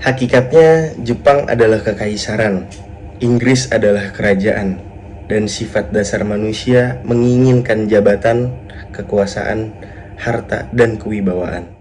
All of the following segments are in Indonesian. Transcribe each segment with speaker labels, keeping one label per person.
Speaker 1: Hakikatnya, Jepang adalah kekaisaran, Inggris adalah kerajaan, dan sifat dasar manusia menginginkan jabatan, kekuasaan, harta, dan kewibawaan.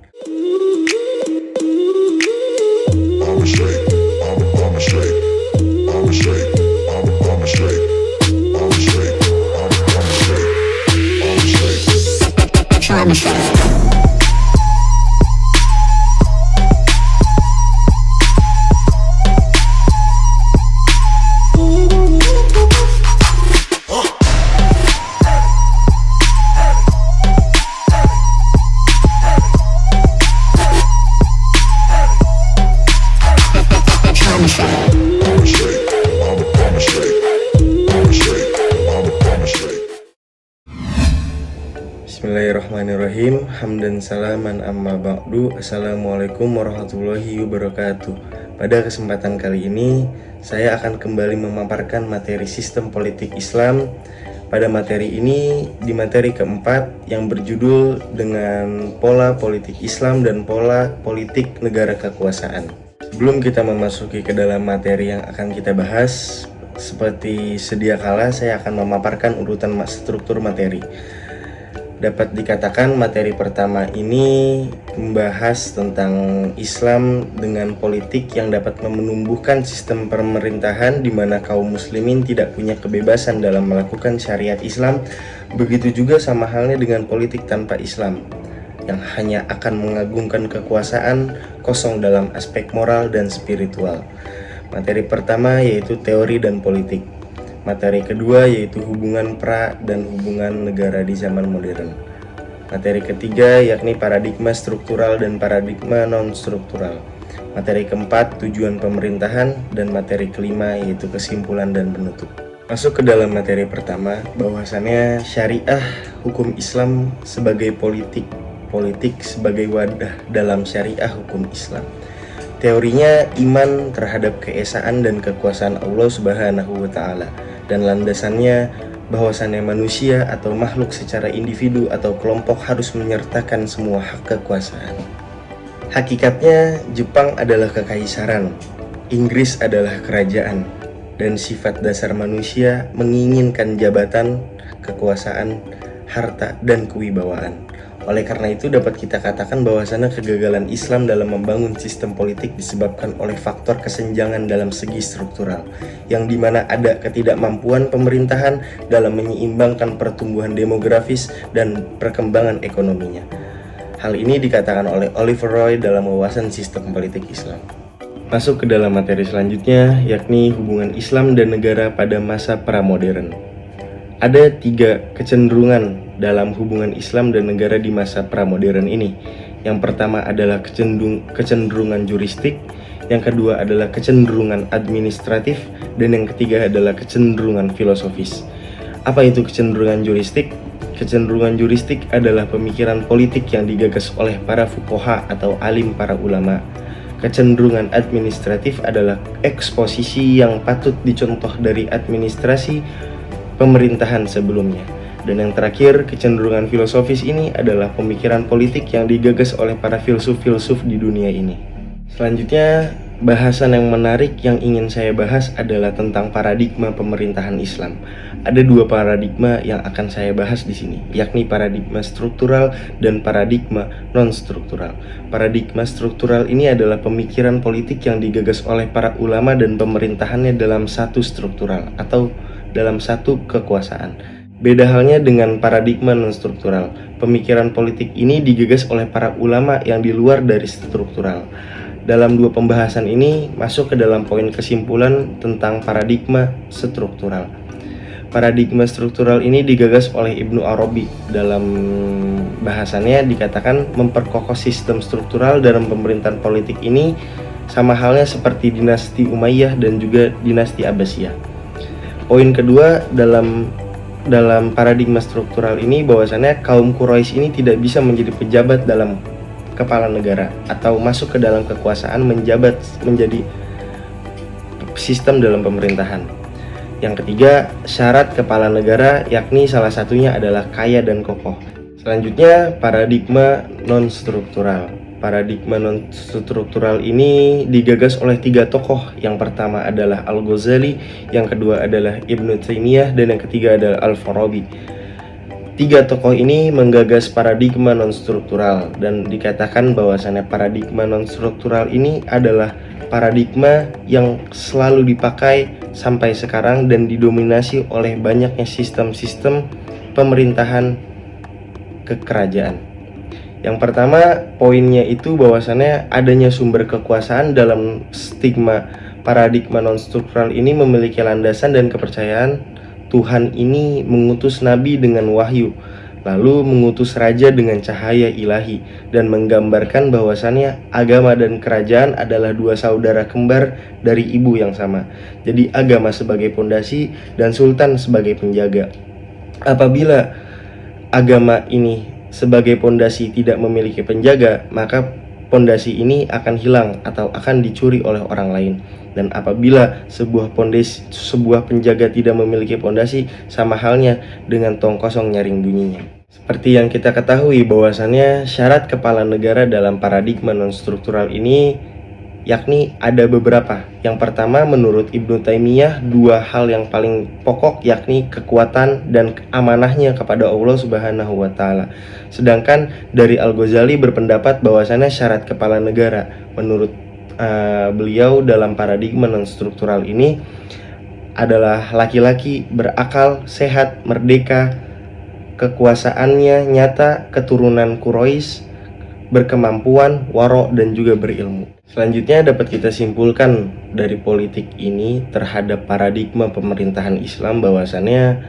Speaker 1: Bismillahirrahmanirrahim. Hamdan salaman amma ba'du. Assalamualaikum warahmatullahi wabarakatuh. Pada kesempatan kali ini saya akan kembali memaparkan materi sistem politik Islam. Pada materi ini, di materi keempat yang berjudul dengan pola politik Islam dan pola politik negara kekuasaan. Sebelum kita memasuki ke dalam materi yang akan kita bahas, seperti sedia kala saya akan memaparkan urutan struktur materi. Dapat dikatakan materi pertama ini membahas tentang Islam dengan politik yang dapat menumbuhkan sistem pemerintahan di mana kaum muslimin tidak punya kebebasan dalam melakukan syariat Islam. Begitu juga sama halnya dengan politik tanpa Islam yang hanya akan mengagungkan kekuasaan, kosong dalam aspek moral dan spiritual. Materi pertama yaitu teori dan politik. Materi kedua yaitu hubungan pra dan hubungan negara di zaman modern. Materi ketiga yakni paradigma struktural dan paradigma non-struktural. Materi keempat tujuan pemerintahan, dan materi kelima yaitu kesimpulan dan penutup. Masuk ke dalam materi pertama, bahwasannya syariah hukum Islam sebagai politik sebagai wadah dalam syariah hukum Islam. Teorinya iman terhadap keesaan dan kekuasaan Allah Subhanahu wa Ta'ala, dan landasannya bahwasannya manusia atau makhluk secara individu atau kelompok harus menyertakan semua hak kekuasaan. Hakikatnya, Jepang adalah kekaisaran, Inggris adalah kerajaan, dan sifat dasar manusia menginginkan jabatan, kekuasaan, harta, dan kewibawaan. Oleh karena itu dapat kita katakan bahwasanya kegagalan Islam dalam membangun sistem politik disebabkan oleh faktor kesenjangan dalam segi struktural, yang dimana ada ketidakmampuan pemerintahan dalam menyeimbangkan pertumbuhan demografis dan perkembangan ekonominya. Hal ini dikatakan oleh Oliver Roy dalam wawasan sistem politik Islam. Masuk ke dalam materi selanjutnya, yakni hubungan Islam dan negara pada masa pramodern. Ada 3 kecenderungan dalam hubungan Islam dan negara di masa pramodern ini. Yang pertama adalah kecenderungan juristik, yang kedua adalah kecenderungan administratif, dan yang ketiga adalah kecenderungan filosofis. Apa itu kecenderungan juristik? Kecenderungan juristik adalah pemikiran politik yang digagas oleh para fuqaha atau alim para ulama. Kecenderungan administratif adalah eksposisi yang patut dicontoh dari administrasi pemerintahan sebelumnya. Dan yang terakhir, kecenderungan filosofis ini adalah pemikiran politik yang digagas oleh para filsuf-filsuf di dunia ini. Selanjutnya, bahasan yang menarik yang ingin saya bahas adalah tentang paradigma pemerintahan Islam. Ada 2 paradigma yang akan saya bahas di sini, yakni paradigma struktural dan paradigma non-struktural. Paradigma struktural ini adalah pemikiran politik yang digagas oleh para ulama dan pemerintahannya dalam satu struktural atau dalam satu kekuasaan. Beda halnya dengan paradigma non-struktural. Pemikiran politik ini digagas oleh para ulama yang di luar dari struktural. Dalam 2 pembahasan ini masuk ke dalam poin kesimpulan tentang paradigma struktural. Paradigma struktural ini digagas oleh Ibnu Arabi. Dalam bahasannya dikatakan memperkokoh sistem struktural dalam pemerintahan politik ini sama halnya seperti dinasti Umayyah dan juga dinasti Abbasiyah. Poin kedua dalam paradigma struktural ini bahwasannya kaum Quraisy ini tidak bisa menjadi pejabat dalam kepala negara atau masuk ke dalam kekuasaan menjadi sistem dalam pemerintahan. Yang ketiga, syarat kepala negara yakni salah satunya adalah kaya dan kokoh. Selanjutnya, paradigma non-struktural. Paradigma non-struktural ini digagas oleh 3 tokoh. Yang pertama adalah Al-Ghazali, yang kedua adalah Ibnu Taimiyah, dan yang ketiga adalah Al-Farabi. 3 tokoh ini menggagas paradigma non-struktural, dan dikatakan bahwasannya paradigma non-struktural ini adalah paradigma yang selalu dipakai sampai sekarang dan didominasi oleh banyaknya sistem-sistem pemerintahan kekerajaan. Yang pertama, poinnya itu bahwasannya adanya sumber kekuasaan dalam stigma paradigma non-struktural ini memiliki landasan dan kepercayaan Tuhan ini mengutus nabi dengan wahyu, lalu mengutus raja dengan cahaya ilahi, dan menggambarkan bahwasannya agama dan kerajaan adalah 2 saudara kembar dari ibu yang sama. Jadi agama sebagai pondasi dan sultan sebagai penjaga. Apabila agama ini sebagai pondasi tidak memiliki penjaga, maka pondasi ini akan hilang atau akan dicuri oleh orang lain. Dan apabila sebuah penjaga tidak memiliki pondasi, sama halnya dengan tong kosong nyaring bunyinya. Seperti yang kita ketahui bahwasannya syarat kepala negara dalam paradigma non-struktural ini yakni ada beberapa. Yang pertama, menurut Ibnu Taimiyah, 2 hal yang paling pokok yakni kekuatan dan amanahnya kepada Allah Subhanahu wa taala. Sedangkan dari Al-Ghazali berpendapat bahwasannya syarat kepala negara menurut beliau dalam paradigma non-struktural ini adalah laki-laki berakal, sehat, merdeka, kekuasaannya nyata, keturunan Quraisy, berkemampuan, waro, dan juga berilmu. Selanjutnya dapat kita simpulkan dari politik ini terhadap paradigma pemerintahan Islam bahwasannya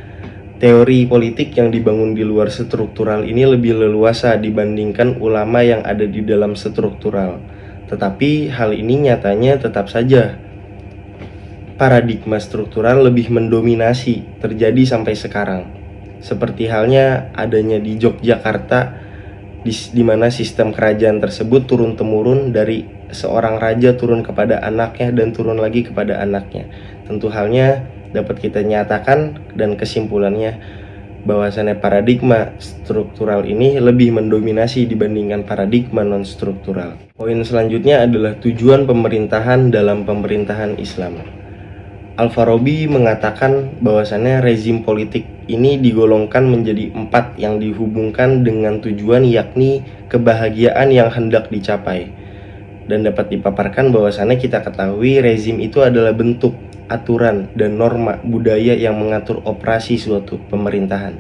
Speaker 1: teori politik yang dibangun di luar struktural ini lebih leluasa dibandingkan ulama yang ada di dalam struktural. Tetapi hal ini nyatanya tetap saja paradigma struktural lebih mendominasi terjadi sampai sekarang. Seperti halnya adanya di Yogyakarta, di mana sistem kerajaan tersebut turun-temurun dari seorang raja turun kepada anaknya dan turun lagi kepada anaknya. Tentu halnya dapat kita nyatakan dan kesimpulannya bahwasannya paradigma struktural ini lebih mendominasi dibandingkan paradigma non-struktural. Poin selanjutnya adalah tujuan pemerintahan dalam pemerintahan Islam. Al-Farabi mengatakan bahwasannya rezim politik ini digolongkan menjadi 4 yang dihubungkan dengan tujuan, yakni kebahagiaan yang hendak dicapai. Dan dapat dipaparkan bahwasannya kita ketahui rezim itu adalah bentuk, aturan, dan norma budaya yang mengatur operasi suatu pemerintahan.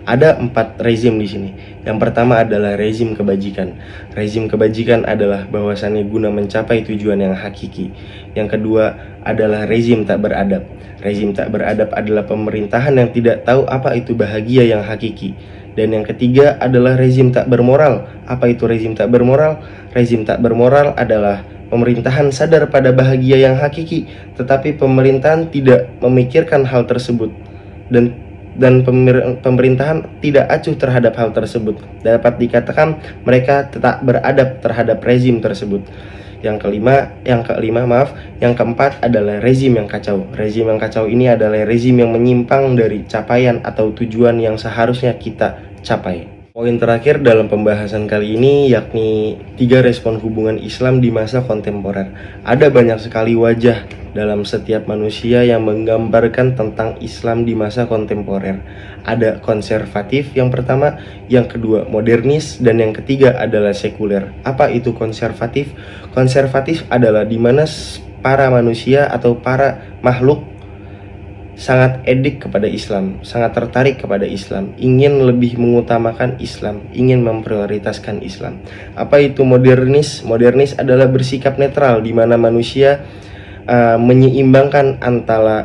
Speaker 1: Ada 4 rezim di sini. Yang pertama adalah rezim kebajikan. Rezim kebajikan adalah bahwasannya guna mencapai tujuan yang hakiki. Yang kedua adalah rezim tak beradab. Rezim tak beradab adalah pemerintahan yang tidak tahu apa itu bahagia yang hakiki. Dan yang ketiga adalah rezim tak bermoral. Apa itu rezim tak bermoral? Rezim tak bermoral adalah pemerintahan sadar pada bahagia yang hakiki, tetapi pemerintahan tidak memikirkan hal tersebut, dan pemerintahan tidak acuh terhadap hal tersebut. Dapat dikatakan mereka tak beradab terhadap rezim tersebut. Yang keempat adalah rezim yang kacau. Rezim yang kacau ini adalah rezim yang menyimpang dari capaian atau tujuan yang seharusnya kita capai. Poin terakhir dalam pembahasan kali ini yakni 3 respon hubungan Islam di masa kontemporer. Ada banyak sekali wajah dalam setiap manusia yang menggambarkan tentang Islam di masa kontemporer. Ada konservatif yang pertama, yang kedua modernis, dan yang ketiga adalah sekuler. Apa itu konservatif? Konservatif adalah di mana para manusia atau para makhluk sangat edik kepada Islam, sangat tertarik kepada Islam, ingin lebih mengutamakan Islam, ingin memprioritaskan Islam. Apa itu modernis? Modernis adalah bersikap netral, di mana manusia menyeimbangkan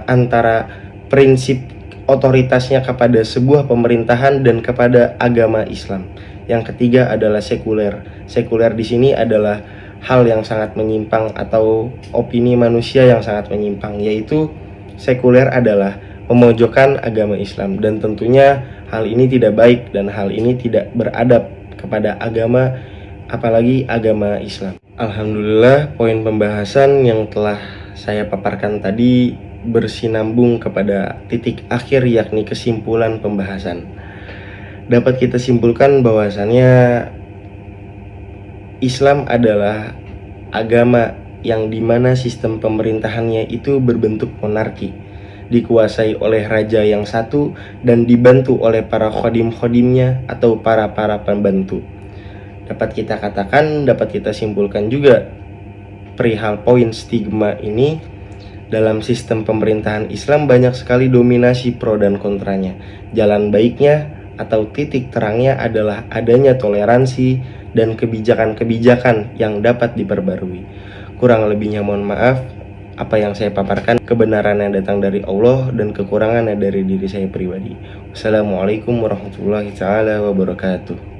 Speaker 1: antara prinsip otoritasnya kepada sebuah pemerintahan dan kepada agama Islam. Yang ketiga adalah sekuler. Sekuler di sini adalah hal yang sangat menyimpang atau opini manusia yang sangat menyimpang, yaitu sekuler adalah memojokkan agama Islam, dan tentunya hal ini tidak baik dan hal ini tidak beradab kepada agama, apalagi agama Islam. Alhamdulillah, poin pembahasan yang telah saya paparkan tadi bersinambung kepada titik akhir, yakni kesimpulan pembahasan. Dapat kita simpulkan bahwasannya Islam adalah agama yang dimana sistem pemerintahannya itu berbentuk monarki, dikuasai oleh raja yang satu dan dibantu oleh para khodim-khodimnya atau para pembantu. Dapat kita katakan, dapat kita simpulkan juga perihal poin stigma ini, dalam sistem pemerintahan Islam banyak sekali dominasi pro dan kontranya. Jalan baiknya atau titik terangnya adalah adanya toleransi dan kebijakan-kebijakan yang dapat diperbarui. Kurang lebihnya mohon maaf. Apa yang saya paparkan kebenarannya datang dari Allah dan kekurangannya dari diri saya pribadi. Wassalamualaikum warahmatullahi taala wabarakatuh.